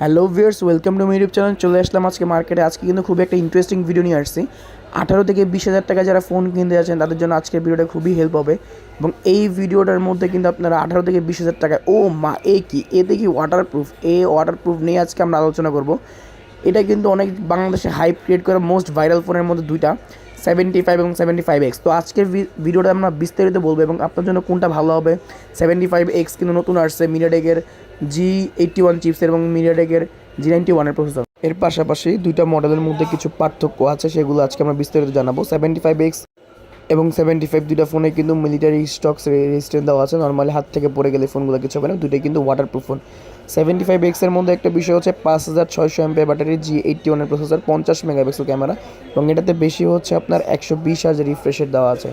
Hello viewers, welcome to my YouTube channel. চলে আসলাম আজকে মার্কেটে। আজকে কিন্তু খুবই একটা ইন্টারেস্টিং ভিডিও নিয়ে আসছি। 18 থেকে 20,000 টাকা যারা ফোন কিনতে যাচ্ছেন তাদের জন্য আজকের ভিডিওটা খুবই হেল্প হবে। এবং এই ভিডিওটার মধ্যে কিন্তু আপনারা 18 থেকে 20,000 টাকায় এতে কি ওয়াটারপ্রুফ নিয়ে আজকে আমরা আলোচনা করব। এটা কিন্তু অনেক বাংলাদেশে হাইপ ক্রিয়েট করে মোস্ট ভাইরাল ফোনের মধ্যে দুইটা 75 এবং 75X। তো আজকের ভিডিওটা আমরা বিস্তারিত বলবো এবং আপনার জন্য কোনটা ভালো হবে। 75X কিন্তু নতুন আসছে মিডিয়াটেকের G81 চিপসের এবং মিডিয়াটেকের G91 প্রসেসর। এর পাশাপাশি দুইটা মডেলের মধ্যে কিছু পার্থক্য আছে, সেগুলো আজকে আমরা বিস্তারিত জানাবো। 75X এবং 75 দুইটা ফোনে কিন্তু মিলিটারি স্টকস রেজিস্ট্যান্স দেওয়া আছে। নর্মালি হাত থেকে পড়ে গেলে ফোনগুলো কিছু হবে না, দুইটাই কিন্তু ওয়াটারপ্রুফ ফোন। 75X এর মধ্যে একটা বিষয় হচ্ছে 5600 MPR battery, G81 processor, 50 megapixel camera এবং এটাতে বেশি হচ্ছে আপনার 120 হার্জ রিফ্রেশের দেওয়া আছে।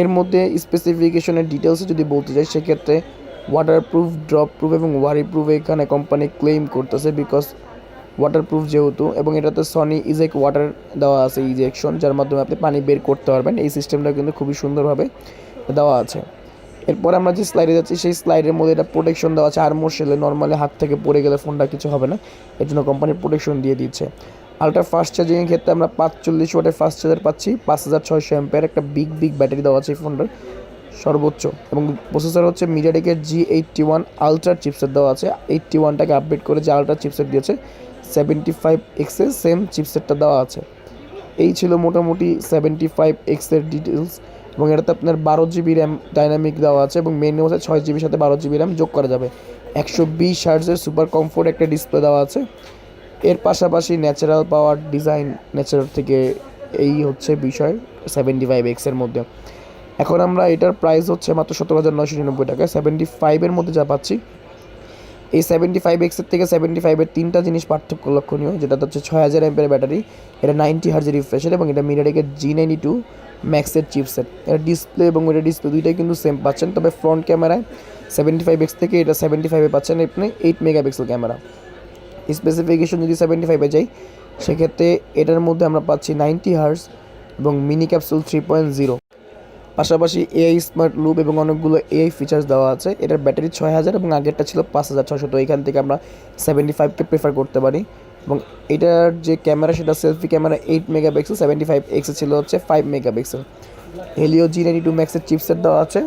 এর মধ্যে স্পেসিফিকেশনের ডিটেলসে যদি বলতে চাই, সেক্ষেত্রে ওয়াটারপ্রুফ, ড্রপ প্রুফ এবং ওয়ারিপ্রুফ এখানে কোম্পানি ক্লেম করতেছে, বিকজ ওয়াটারপ্রুফ যেহেতু, এবং এটাতে সনি ইজেক ওয়াটার দেওয়া আছে, ইজেকশন, যার মাধ্যমে আপনি পানি বের করতে পারবেন। এই সিস্টেমটা কিন্তু খুবই সুন্দরভাবে দেওয়া আছে। এরপর আমরা যে স্লাইডে যাচ্ছি, সেই স্লাইডের মধ্যে এটা প্রোটেকশন দেওয়া আছে আর্মোর শেলে। নর্মালি হাত থেকে পড়ে গেলে ফোনটা কিছু হবে না, এর জন্য কোম্পানি প্রোটেকশন দিয়ে দিচ্ছে। আলট্রা ফাস্ট চার্জিংয়ের ক্ষেত্রে আমরা 45 ওয়াটের ফাস্ট চার্জার পাচ্ছি, 5600 এমপিআর একটা বিগ ব্যাটারি দেওয়া আছে এই ফোনটার সর্বোচ্চ। এবং প্রসেসর হচ্ছে মিডিয়াটেকের G81 আলট্রা চিপসেট দেওয়া আছে। 81টাকে আপডেট করে যে আলট্রা চিপসেট দিয়েছে, 75X এর সেম চিপসেটটা দেওয়া আছে। এই ছিল মোটামুটি 75X এর ডিটেলস। এবং এটাতে আপনার 12GB র্যাম ডাইনামিক দেওয়া আছে এবং মেন হচ্ছে 6GB সাথে 12GB র্যাম যোগ করা যাবে। 120 হার্টজের সুপার কমফোর্ট একটা ডিসপ্লে দেওয়া আছে। এর পাশাপাশি ন্যাচারাল পাওয়ার ডিজাইন নেচার থেকে, এই হচ্ছে বিষয় 75X এর মধ্যে। এখন আমরা এটার প্রাইস হচ্ছে মাত্র 17,999 টাকা। 75 মধ্যে যা পাচ্ছি, এই 75X এর থেকে 75 তিনটা জিনিস পার্থক্য লক্ষণীয়, যেটা হচ্ছে 6000 এমপিআর ব্যাটারি, এটা 90 হার্জের রিফ্রেশের এবং এটা মিডিয়াটেকের G92 ম্যাক্সের চিপসেট। এটা ডিসপ্লে এবং এটা ডিসপ্লে দুইটাই কিন্তু সেম পাচ্ছেন, তবে ফ্রন্ট ক্যামেরায় 75X থেকে এটা 75 পাচ্ছেন আপনি 8 মেগাপিক্সেল ক্যামেরা। স্পেসিফিকেশন যদি 75 যাই, সেক্ষেত্রে এটার মধ্যে আমরা পাচ্ছি 90 হার্জ এবং মিনি ক্যাপসুল 3.0, পাশাপাশি এআই স্মার্ট লুপ এবং অনেকগুলো এআই ফিচার্স দেওয়া আছে। এটার ব্যাটারি 6000 এবং আগেরটা ছিল 5600, তো এখান থেকে আমরা 75কে প্রেফার করতে পারি। এবং এটার যে ক্যামেরা, সেটা সেলফি ক্যামেরা 8 মেগাপিক্সেল, 75X ছিল হচ্ছে 5 মেগাপিক্সেল। হেলিও G92 ম্যাক্সের চিপসেট দেওয়া আছে।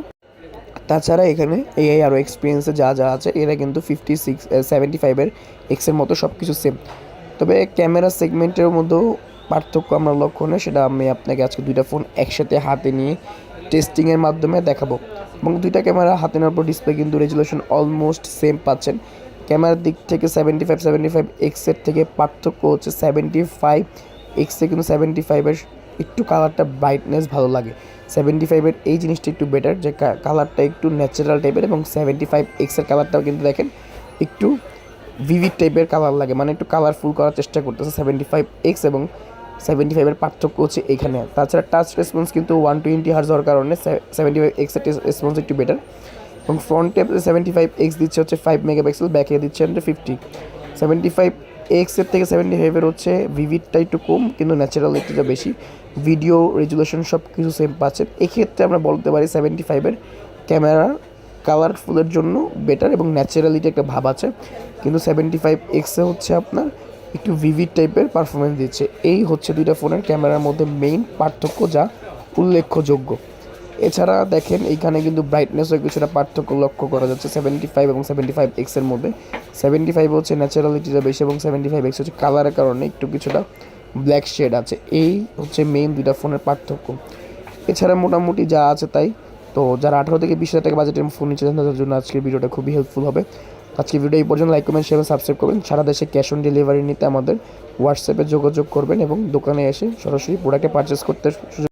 তাছাড়া এখানে এআই আরও এক্সপিরিয়েন্সে যা আছে, এরা কিন্তু 75 এক্সের মতো সব কিছু সেম। তবে ক্যামেরা সেগমেন্টের মধ্যেও পার্থক্য আমরা লক্ষণে, সেটা আমি আপনাকে আজকে দুইটা ফোন একসাথে হাতে নিয়ে টেস্টিংয়ের মাধ্যমে দেখাবো। এবং দুইটা ক্যামেরা হাতে নেওয়ার পর ডিসপ্লে কিন্তু রেজুলেশন অলমোস্ট সেম পাচ্ছেন। ক্যামেরার দিক থেকে 75X থেকে পার্থক্য হচ্ছে 75X কিন্তু 75 একটু কালারটা ব্রাইটনেস ভালো লাগে। 75 এই জিনিসটা একটু বেটার, যে কালারটা একটু ন্যাচারাল টাইপের, এবং 75X কালারটাও কিন্তু দেখেন একটু ভিভিড টাইপের কালার লাগে, মানে একটু কালারফুল করার চেষ্টা করতেছে 75X এবং 75 পার্থক্য হচ্ছে এখানে। তাছাড়া টাচ রেসপন্স কিন্তু 120 হার্জ হওয়ার কারণে 75X এর রেসপন্স একটু বেটার। এবং ফ্রন্টে 75X দিচ্ছে হচ্ছে 5 মেগাপিক্সেল, ব্যাকে দিচ্ছে 50। 75X এর থেকে 75 হচ্ছে ভিভিডটা একটু কম, কিন্তু ন্যাচারালিটিটা বেশি। ভিডিও রেজুলেশন সব কিছু সেম পাচ্ছেন। এক্ষেত্রে আমরা বলতে পারি 75 ক্যামেরা কালারফুলের জন্য বেটার এবং ন্যাচারালিটি একটা ভাব আছে, কিন্তু 75X হচ্ছে আপনার একটু ভিভিড টাইপের পারফরমেন্স দিচ্ছে। এই হচ্ছে দুইটা ফোনের ক্যামেরার মধ্যে মেইন পার্থক্য, যা উল্লেখযোগ্য। এছাড়া দেখেন এইখানে কিন্তু ব্রাইটনেসও কিছুটা পার্থক্য লক্ষ্য করা যাচ্ছে 75 এবং 75X এর মধ্যে। 75 হচ্ছে ন্যাচারালিটিটা বেশি এবং 75X হচ্ছে কালারের কারণে একটু কিছুটা ব্ল্যাক শেড আছে। এই হচ্ছে মেইন দুইটা ফোনের পার্থক্য। এছাড়া মোটামুটি যা আছে তাই। তো যারা 18 থেকে 20,000 টাকা বাজেটের ফোন নিচ্ছে, তাদের জন্য আজকের ভিডিওটা খুবই হেল্পফুল হবে। আজকে ভিডিও এই পর্যন্ত। লাইক, কমেন্ট, শেয়ার, সাবস্ক্রাইব করবেন। সারা দেশে ক্যাশ অন ডেলিভারি নিতে আমাদের হোয়াটসঅ্যাপে যোগাযোগ করবেন এবং দোকানে এসে সরাসরি প্রোডাক্টে পারচেস করতে